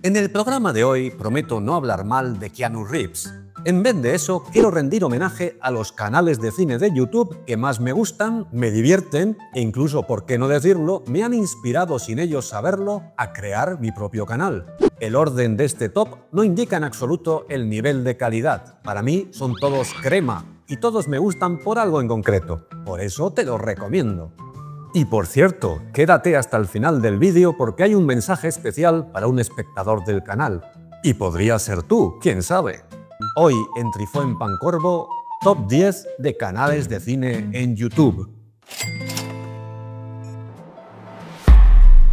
En el programa de hoy prometo no hablar mal de Keanu Reeves. En vez de eso, quiero rendir homenaje a los canales de cine de YouTube que más me gustan, me divierten e incluso, por qué no decirlo, me han inspirado sin ellos saberlo a crear mi propio canal. El orden de este top no indica en absoluto el nivel de calidad. Para mí son todos crema y todos me gustan por algo en concreto. Por eso te los recomiendo. Y por cierto, quédate hasta el final del vídeo porque hay un mensaje especial para un espectador del canal. Y podría ser tú, quién sabe. Hoy en Trifó en Pancorbo, Top 10 de canales de cine en YouTube.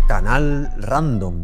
Canal Random.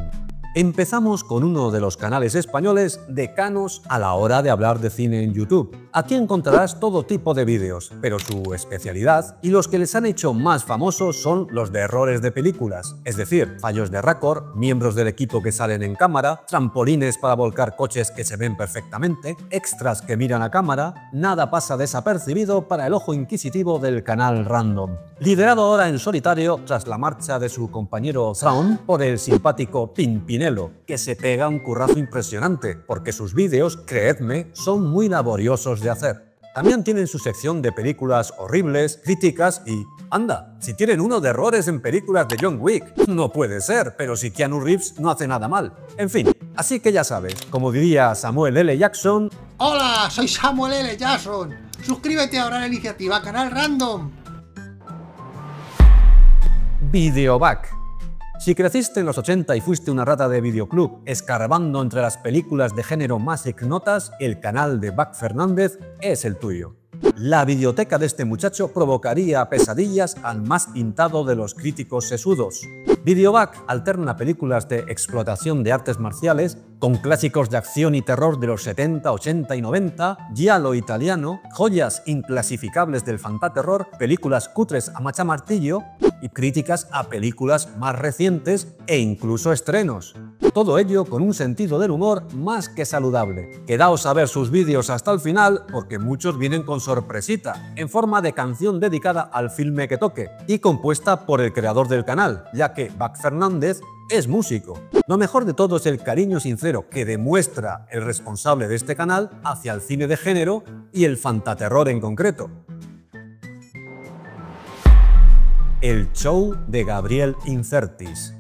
Empezamos con uno de los canales españoles decanos a la hora de hablar de cine en YouTube. Aquí encontrarás todo tipo de vídeos, pero su especialidad y los que les han hecho más famosos son los de errores de películas, es decir, fallos de récord, miembros del equipo que salen en cámara, trampolines para volcar coches que se ven perfectamente, extras que miran a cámara, nada pasa desapercibido para el ojo inquisitivo del canal Random. Liderado ahora en solitario tras la marcha de su compañero Thrawn por el simpático Pimpinelo, que se pega un currazo impresionante, porque sus vídeos, creedme, son muy laboriosos de hacer. También tienen su sección de películas horribles, críticas y... ¡anda! Si tienen uno de errores en películas de John Wick. No puede ser, pero si Keanu Reeves no hace nada mal. En fin, así que ya sabes, como diría Samuel L. Jackson... ¡Hola! Soy Samuel L. Jackson. Suscríbete ahora a la iniciativa Canal Random. Videoback. Si creciste en los 80 y fuiste una rata de videoclub escarbando entre las películas de género más ignotas, el canal de Back Fernández es el tuyo. La videoteca de este muchacho provocaría pesadillas al más pintado de los críticos sesudos. Videoback alterna películas de explotación de artes marciales con clásicos de acción y terror de los 70, 80 y 90, giallo italiano, joyas inclasificables del fantaterror, películas cutres a machamartillo y críticas a películas más recientes e incluso estrenos. Todo ello con un sentido del humor más que saludable. Quedaos a ver sus vídeos hasta el final porque muchos vienen con sorpresita, en forma de canción dedicada al filme que toque y compuesta por el creador del canal, ya que Back Fernández es músico. Lo mejor de todo es el cariño sincero que demuestra el responsable de este canal hacia el cine de género y el fantaterror en concreto. El show de Gabriel Incertis.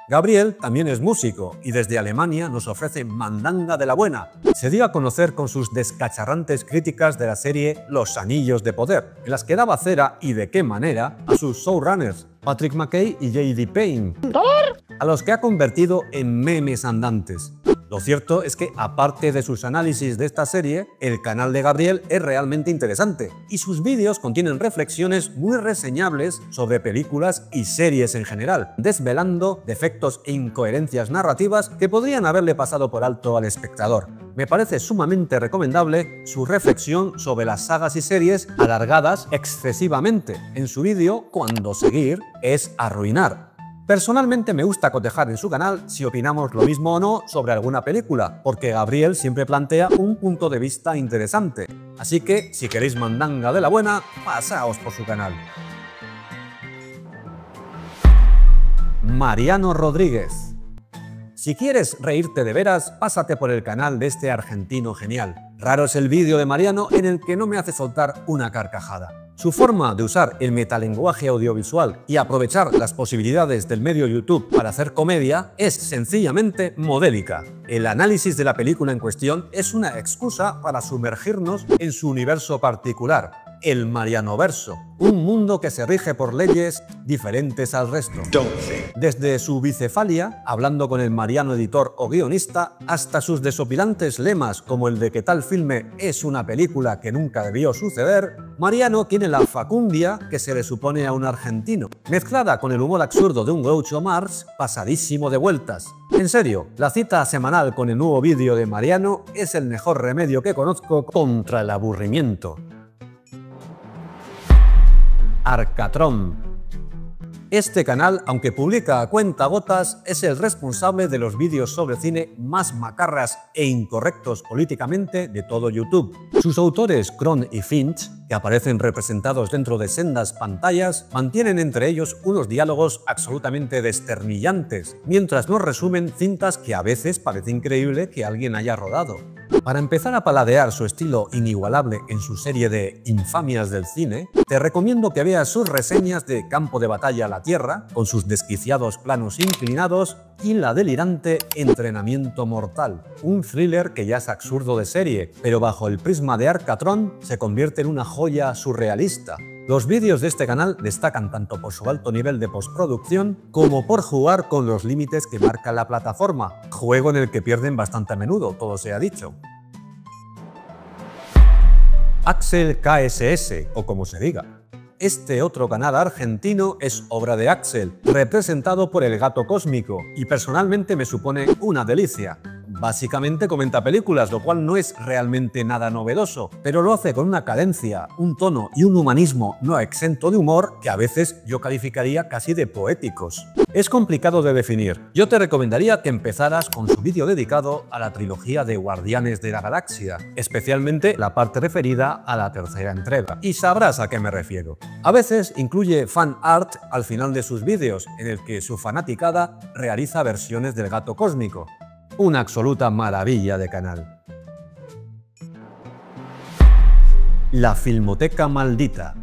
Gabriel también es músico y desde Alemania nos ofrece mandanga de la buena. Se dio a conocer con sus descacharrantes críticas de la serie Los Anillos de Poder, en las que daba cera, y de qué manera, a sus showrunners, Patrick McKay y J.D. Payne, a los que ha convertido en memes andantes. Lo cierto es que, aparte de sus análisis de esta serie, el canal de Gabriel es realmente interesante y sus vídeos contienen reflexiones muy reseñables sobre películas y series en general, desvelando defectos e incoherencias narrativas que podrían haberle pasado por alto al espectador. Me parece sumamente recomendable su reflexión sobre las sagas y series alargadas excesivamente en su vídeo Cuando seguir es arruinar. Personalmente me gusta cotejar en su canal si opinamos lo mismo o no sobre alguna película, porque Gabriel siempre plantea un punto de vista interesante. Así que, si queréis mandanga de la buena, pasaos por su canal. Mariano Rodríguez. Si quieres reírte de veras, pásate por el canal de este argentino genial. Raro es el vídeo de Mariano en el que no me hace soltar una carcajada. Su forma de usar el metalenguaje audiovisual y aprovechar las posibilidades del medio YouTube para hacer comedia es sencillamente modélica. El análisis de la película en cuestión es una excusa para sumergirnos en su universo particular, el Marianoverso, un mundo que se rige por leyes diferentes al resto. Desde su bicefalia, hablando con el Mariano editor o guionista, hasta sus desopilantes lemas como el de que tal filme es una película que nunca debió suceder, Mariano tiene la facundia que se le supone a un argentino, mezclada con el humor absurdo de un Groucho Marx pasadísimo de vueltas. En serio, la cita semanal con el nuevo vídeo de Mariano es el mejor remedio que conozco contra el aburrimiento. Arcatron. Este canal, aunque publica a cuentagotas, es el responsable de los vídeos sobre cine más macarras e incorrectos políticamente de todo YouTube. Sus autores, Kron y Finch, que aparecen representados dentro de sendas pantallas, mantienen entre ellos unos diálogos absolutamente desternillantes, mientras nos resumen cintas que a veces parece increíble que alguien haya rodado. Para empezar a paladear su estilo inigualable en su serie de infamias del cine, te recomiendo que veas sus reseñas de Campo de Batalla a la Tierra, con sus desquiciados planos inclinados, y la delirante Entrenamiento Mortal, un thriller que ya es absurdo de serie, pero bajo el prisma de Arcatron se convierte en una joya surrealista. Los vídeos de este canal destacan tanto por su alto nivel de postproducción como por jugar con los límites que marca la plataforma, juego en el que pierden bastante a menudo, todo se ha dicho. Axel KSS, o como se diga. Este otro canal argentino es obra de Axel, representado por el Gato Cósmico, y personalmente me supone una delicia. Básicamente comenta películas, lo cual no es realmente nada novedoso, pero lo hace con una cadencia, un tono y un humanismo no exento de humor que a veces yo calificaría casi de poéticos. Es complicado de definir. Yo te recomendaría que empezaras con su vídeo dedicado a la trilogía de Guardianes de la Galaxia, especialmente la parte referida a la tercera entrega, y sabrás a qué me refiero. A veces incluye fan art al final de sus vídeos, en el que su fanaticada realiza versiones del Gato Cósmico. Una absoluta maravilla de canal. La Filmoteca Maldita.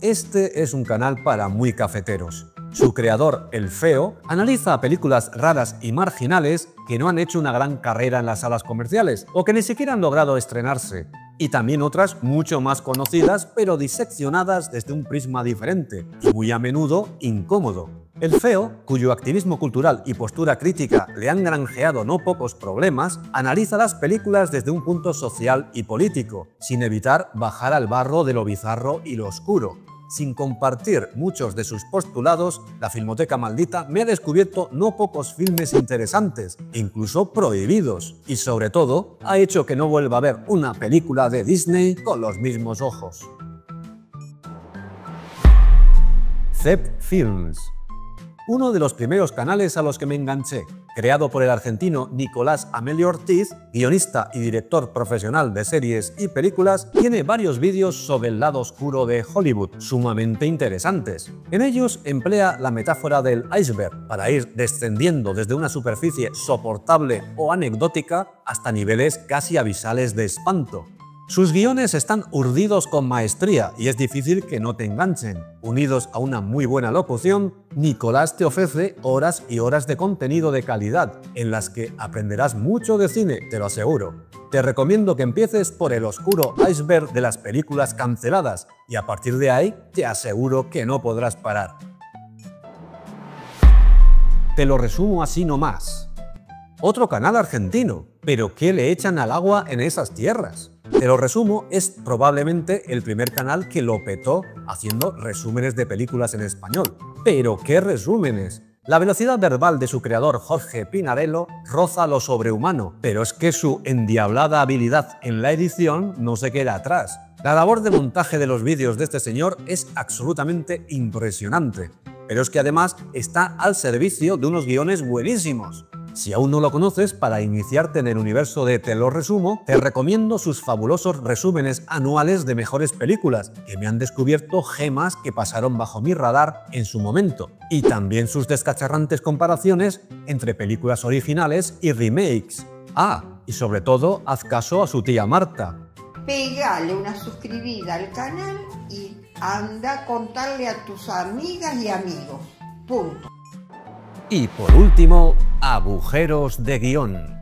Este es un canal para muy cafeteros. Su creador, El Feo, analiza películas raras y marginales que no han hecho una gran carrera en las salas comerciales o que ni siquiera han logrado estrenarse, y también otras mucho más conocidas pero diseccionadas desde un prisma diferente y muy a menudo incómodo. El Feo, cuyo activismo cultural y postura crítica le han granjeado no pocos problemas, analiza las películas desde un punto social y político, sin evitar bajar al barro de lo bizarro y lo oscuro. Sin compartir muchos de sus postulados, la Filmoteca Maldita me ha descubierto no pocos filmes interesantes, incluso prohibidos, y sobre todo ha hecho que no vuelva a ver una película de Disney con los mismos ojos. Zep Films. Uno de los primeros canales a los que me enganché, creado por el argentino Nicolás Amelio Ortiz, guionista y director profesional de series y películas, tiene varios vídeos sobre el lado oscuro de Hollywood, sumamente interesantes. En ellos emplea la metáfora del iceberg para ir descendiendo desde una superficie soportable o anecdótica hasta niveles casi abisales de espanto. Sus guiones están urdidos con maestría y es difícil que no te enganchen. Unidos a una muy buena locución, Nicolás te ofrece horas y horas de contenido de calidad, en las que aprenderás mucho de cine, te lo aseguro. Te recomiendo que empieces por el oscuro iceberg de las películas canceladas y a partir de ahí te aseguro que no podrás parar. Te lo resumo así nomás. Otro canal argentino, pero ¿qué le echan al agua en esas tierras? Te lo resumo, es probablemente el primer canal que lo petó haciendo resúmenes de películas en español. ¿Pero qué resúmenes? La velocidad verbal de su creador Jorge Pinarello roza lo sobrehumano, pero es que su endiablada habilidad en la edición no se queda atrás. La labor de montaje de los vídeos de este señor es absolutamente impresionante, pero es que además está al servicio de unos guiones buenísimos. Si aún no lo conoces, para iniciarte en el universo de Te lo resumo, te recomiendo sus fabulosos resúmenes anuales de mejores películas, que me han descubierto gemas que pasaron bajo mi radar en su momento, y también sus descacharrantes comparaciones entre películas originales y remakes. Ah, y sobre todo, haz caso a su tía Marta. Pégale una suscribida al canal y anda a contarle a tus amigas y amigos. Punto. Y por último, agujeros de guión.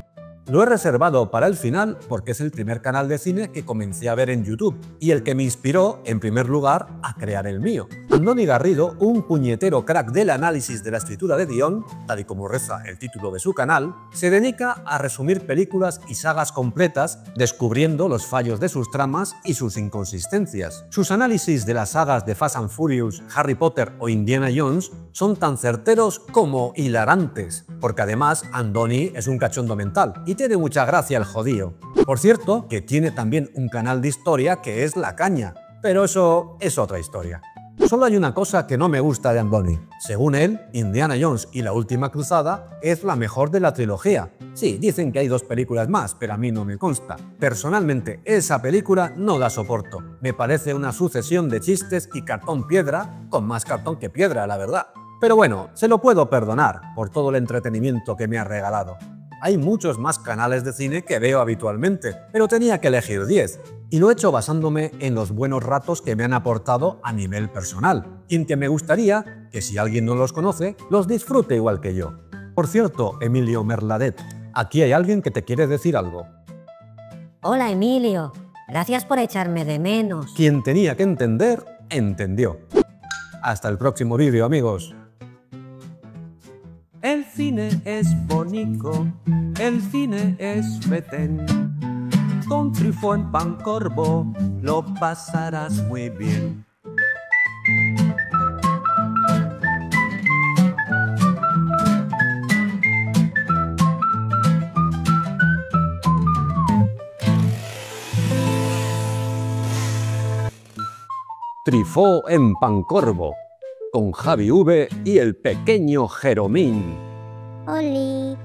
Lo he reservado para el final porque es el primer canal de cine que comencé a ver en YouTube y el que me inspiró, en primer lugar, a crear el mío. Andoni Garrido, un puñetero crack del análisis de la escritura de guión, tal y como reza el título de su canal, se dedica a resumir películas y sagas completas, descubriendo los fallos de sus tramas y sus inconsistencias. Sus análisis de las sagas de Fast and Furious, Harry Potter o Indiana Jones son tan certeros como hilarantes, porque además Andoni es un cachondo mental y tiene mucha gracia el jodío. Por cierto, que tiene también un canal de historia que es La Caña, pero eso es otra historia. Solo hay una cosa que no me gusta de Andoni. Según él, Indiana Jones y la última cruzada es la mejor de la trilogía. Sí, dicen que hay 2 películas más, pero a mí no me consta. Personalmente, esa película no la soporto. Me parece una sucesión de chistes y cartón piedra, con más cartón que piedra, la verdad. Pero bueno, se lo puedo perdonar por todo el entretenimiento que me ha regalado. Hay muchos más canales de cine que veo habitualmente, pero tenía que elegir 10. Y lo he hecho basándome en los buenos ratos que me han aportado a nivel personal, y en que me gustaría que si alguien no los conoce, los disfrute igual que yo. Por cierto, Emilio Merladet, aquí hay alguien que te quiere decir algo. Hola Emilio, gracias por echarme de menos. Quien tenía que entender, entendió. Hasta el próximo vídeo, amigos. El cine es bonito, el cine es betén. Con Trifó en Pancorbo lo pasarás muy bien. Trifó en Pancorbo, con Javi V y el pequeño Jeromín. Oli.